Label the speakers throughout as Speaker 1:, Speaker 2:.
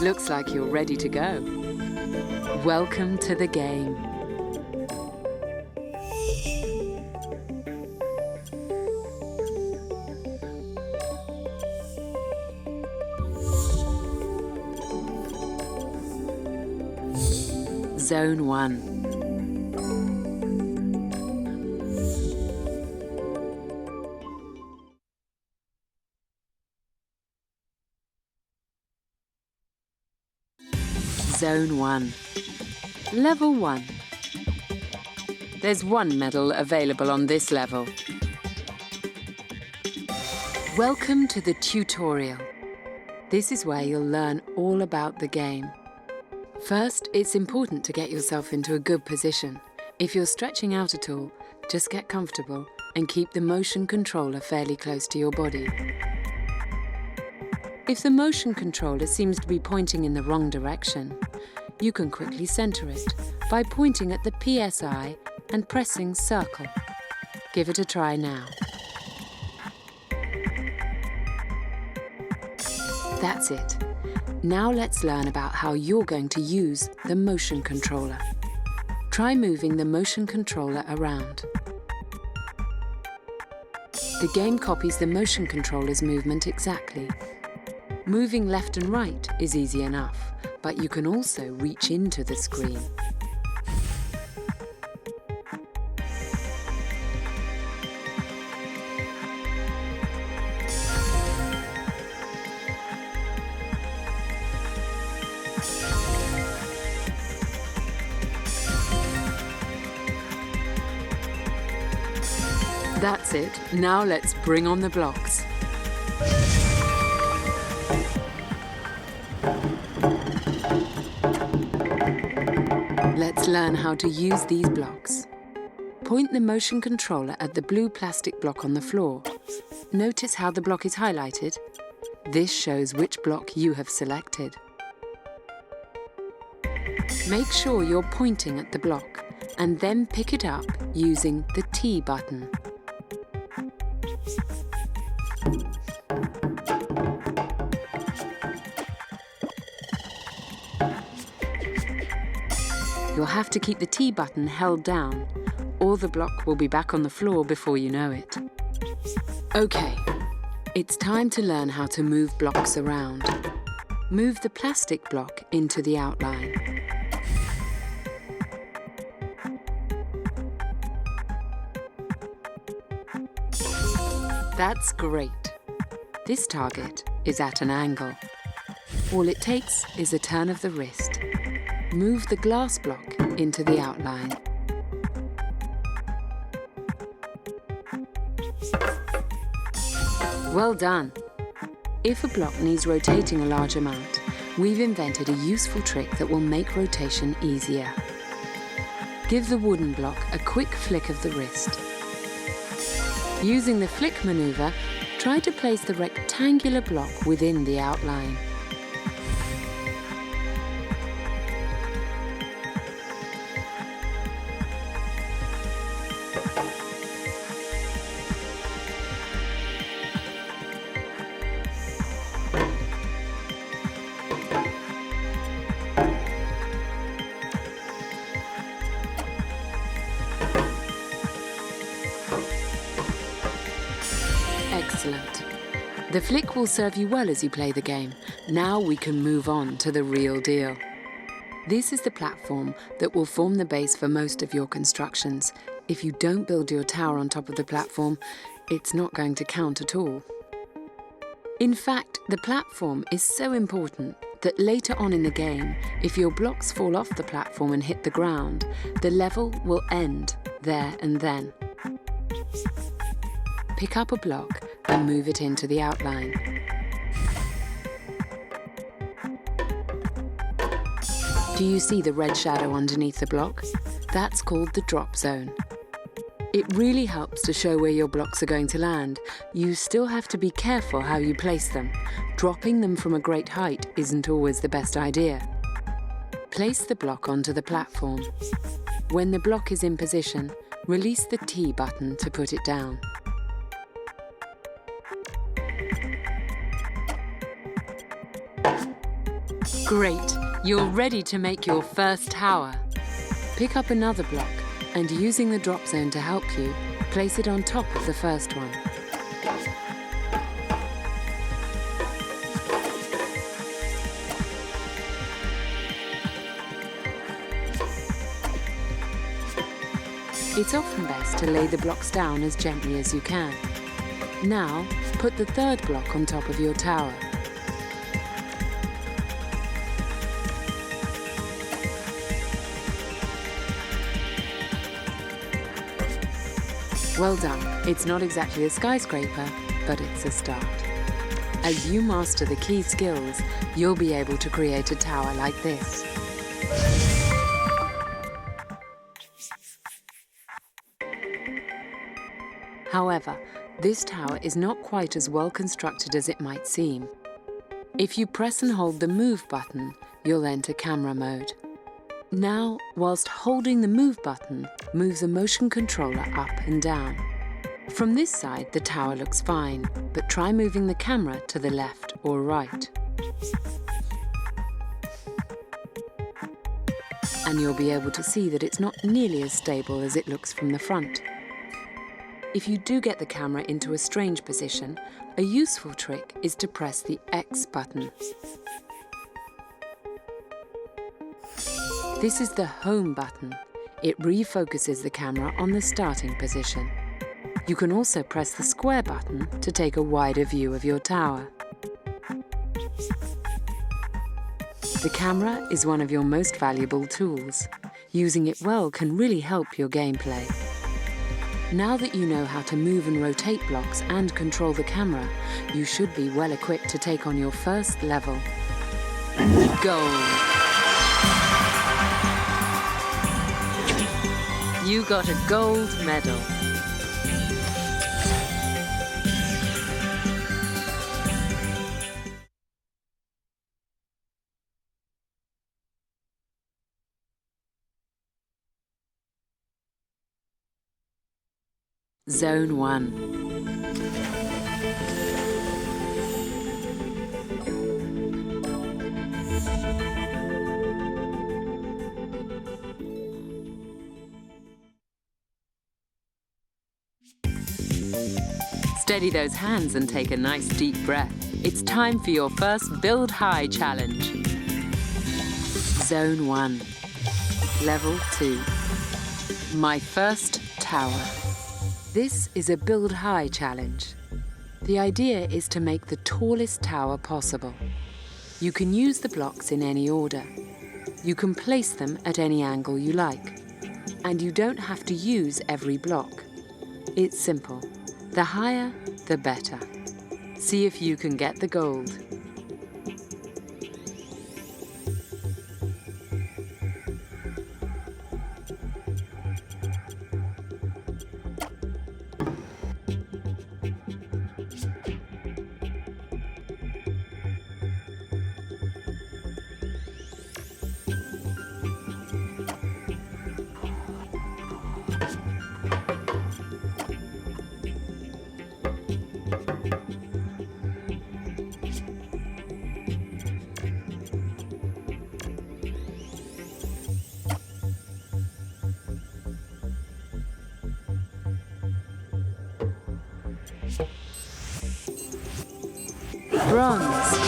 Speaker 1: Looks like you're ready to go. Welcome to the game. Zone 1. Zone 1. Level 1. There's one medal available on this level. Welcome to the tutorial. This is where you'll learn all about the game. First, it's important to get yourself into a good position. If you're stretching out at all, just get comfortable and keep the motion controller fairly close to your body. If the motion controller seems to be pointing in the wrong direction, you can quickly center it by pointing at the PSI and pressing circle. Give it a try now. That's it. Now let's learn about how you're going to use the motion controller. Try moving the motion controller around. The game copies the motion controller's movement exactly. Moving left and right is easy enough, but you can also reach into the screen. That's it. Now let's bring on the blocks. Let's learn how to use these blocks. Point the motion controller at the blue plastic block on the floor. Notice how the block is highlighted? This shows which block you have selected. Make sure you're pointing at the block and then pick it up using the T button. You'll have to keep the T button held down, or the block will be back on the floor before you know it. Okay, it's time to learn how to move blocks around. Move the plastic block into the outline. That's great. This target is at an angle. All it takes is a turn of the wrist. Move the glass block into the outline. Well done. If a block needs rotating a large amount, we've invented a useful trick that will make rotation easier. Give the wooden block a quick flick of the wrist. Using the flick maneuver, try to place the rectangular block within the outline. Excellent. The flick will serve you well as you play the game. Now we can move on to the real deal. This is the platform that will form the base for most of your constructions. If you don't build your tower on top of the platform, it's not going to count at all. In fact, the platform is so important that later on in the game, if your blocks fall off the platform and hit the ground, the level will end there and then. Pick up a block and move it into the outline. Do you see the red shadow underneath the block? That's called the drop zone. It really helps to show where your blocks are going to land. You still have to be careful how you place them. Dropping them from a great height isn't always the best idea. Place the block onto the platform. When the block is in position, release the T button to put it down. Great! You're ready to make your first tower. Pick up another block and, using the drop zone to help you, place it on top of the first one. It's often best to lay the blocks down as gently as you can. Now, put the third block on top of your tower. Well done. It's not exactly a skyscraper, but it's a start. As you master the key skills, you'll be able to create a tower like this. However, this tower is not quite as well constructed as it might seem. If you press and hold the Move button, you'll enter camera mode. Now, whilst holding the Move button, move the motion controller up and down. From this side, the tower looks fine, but try moving the camera to the left or right. And you'll be able to see that it's not nearly as stable as it looks from the front. If you do get the camera into a strange position, a useful trick is to press the X button. This is the Home button. It refocuses the camera on the starting position. You can also press the Square button to take a wider view of your tower. The camera is one of your most valuable tools. Using it well can really help your gameplay. Now that you know how to move and rotate blocks and control the camera, you should be well equipped to take on your first level. Gold! You got a gold medal. Zone 1. Steady those hands and take a nice deep breath. It's time for your first Build High challenge. Zone 1. Level 2. My first tower. This is a Build High challenge. The idea is to make the tallest tower possible. You can use the blocks in any order. You can place them at any angle you like. And you don't have to use every block. It's simple. The higher, the better. See if you can get the gold. Bronze.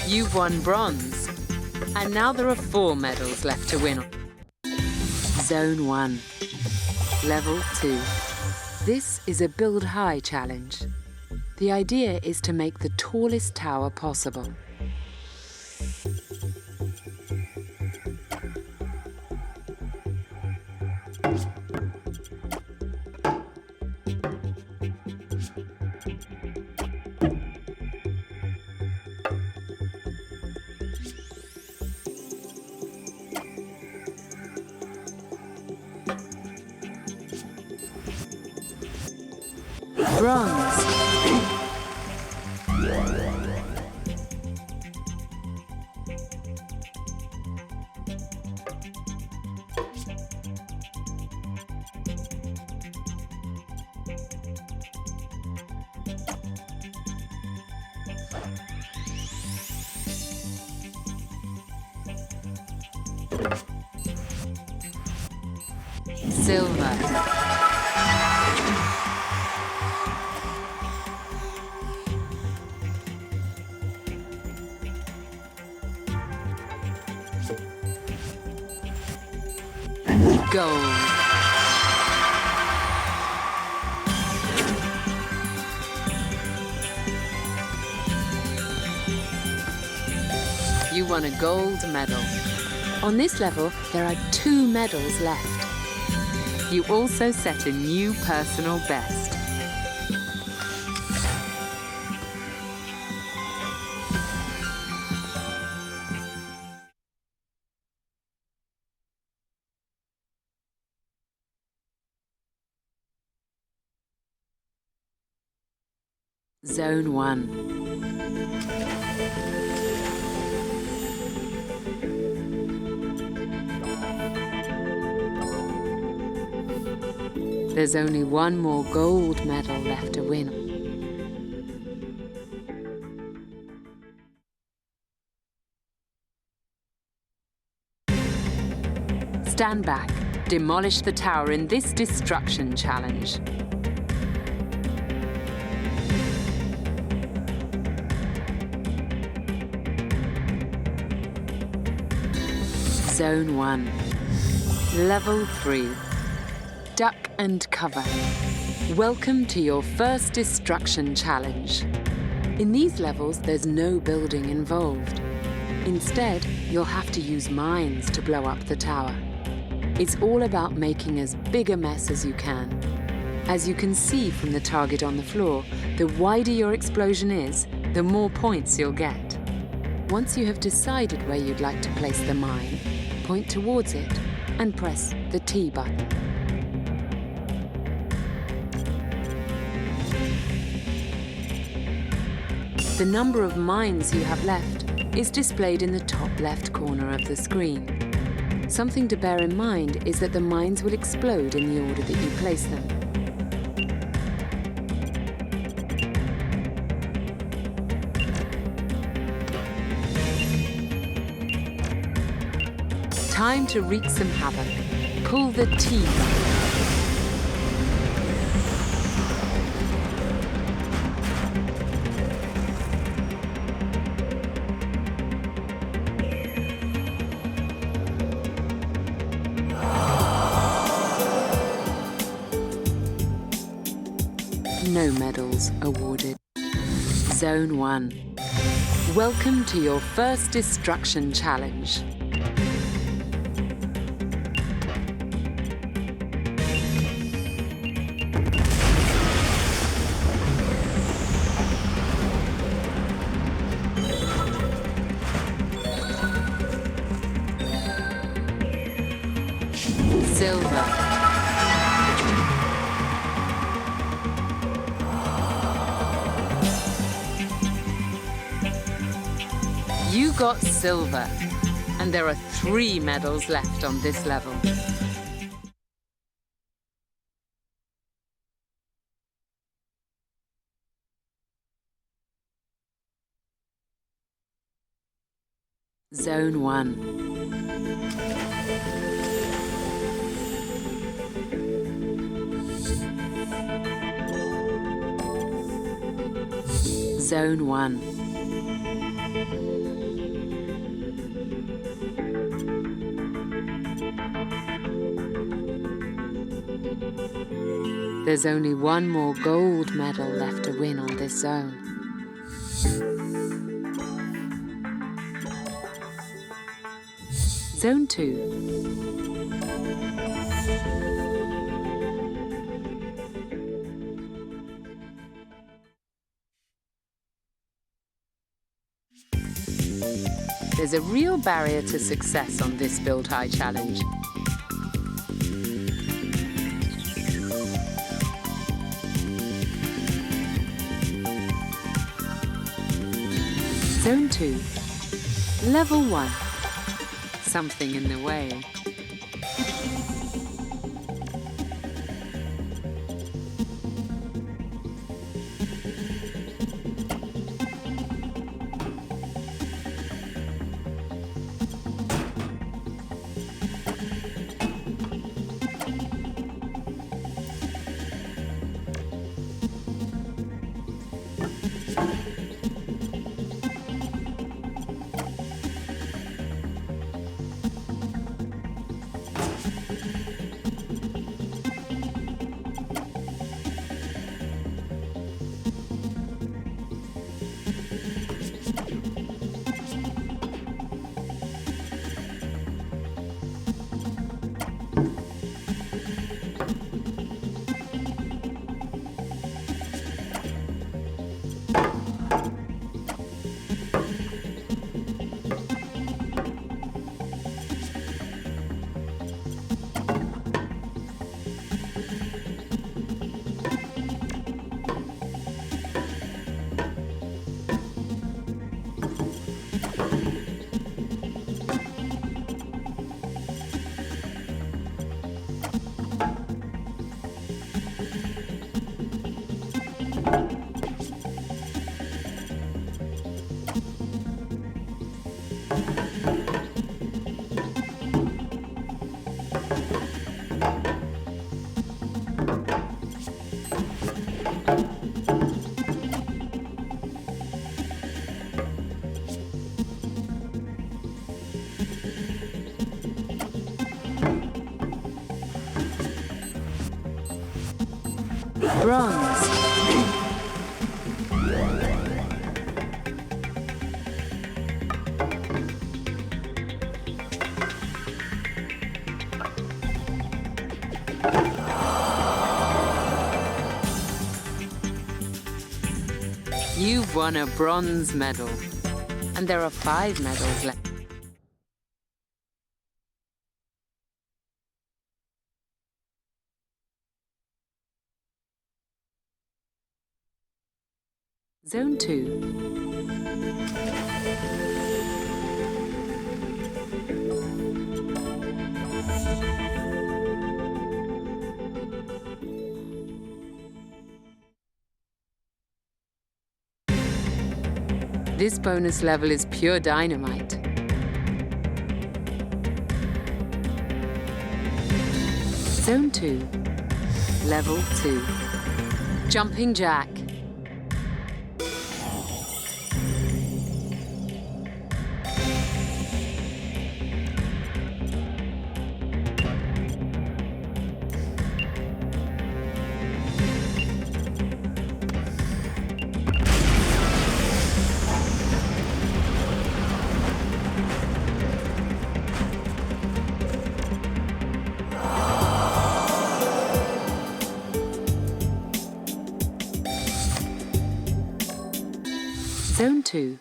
Speaker 1: You've won bronze. And now there are 4 medals left to win. Zone 1. Level 2. This is a build high challenge. The idea is to make the tallest tower possible. Bronze. Silver. Gold. You won a gold medal. On this level, there are 2 medals left. You also set a new personal best. Zone 1. There's only 1 more gold medal left to win. Stand back. Demolish the tower in this destruction challenge. Zone 1. Level 3. Duck and cover. Welcome to your first destruction challenge. In these levels, there's no building involved. Instead, you'll have to use mines to blow up the tower. It's all about making as big a mess as you can. As you can see from the target on the floor, the wider your explosion is, the more points you'll get. Once you have decided where you'd like to place the mine, point towards it and press the T button. The number of mines you have left is displayed in the top left corner of the screen. Something to bear in mind is that the mines will explode in the order that you place them. Time to wreak some havoc. Pull the T button. No medals awarded. Zone 1. Welcome to your first destruction challenge. Silver. You got silver, and there are 3 medals left on this level. Zone 1. Zone 1. There's only one more gold medal left to win on this zone. Zone 2. There's a real barrier to success on this Build High challenge. Zone 2. Level 1. Something in the way. Bronze. You've won a bronze medal, and there are 5 medals left. Zone 2. This bonus level is pure dynamite. Zone 2. Level 2. Jumping jack. Zone 2.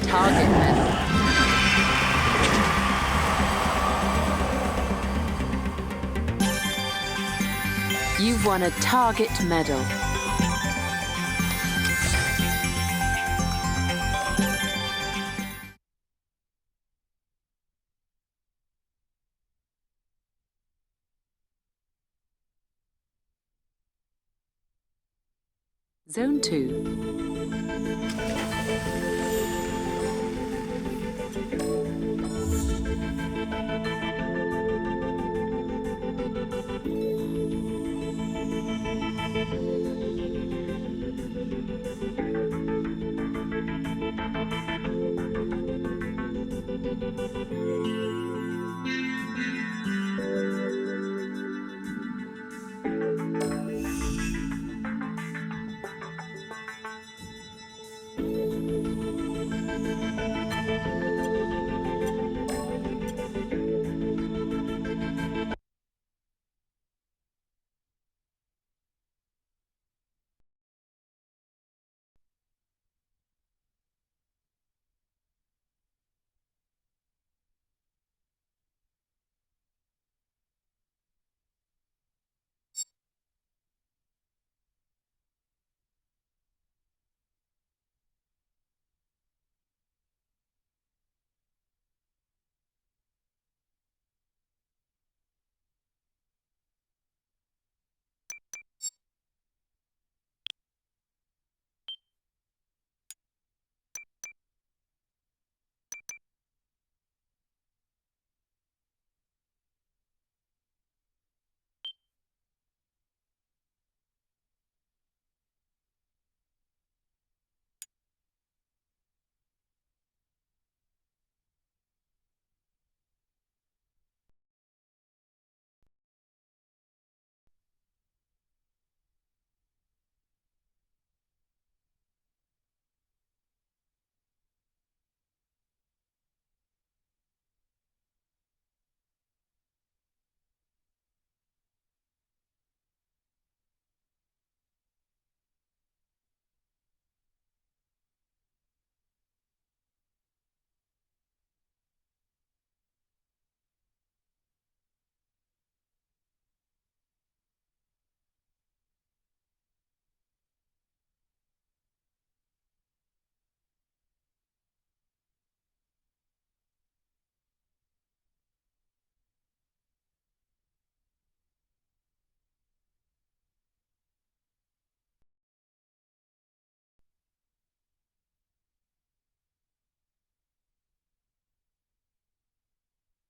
Speaker 1: Target medal. You've won a target medal. Zone 2.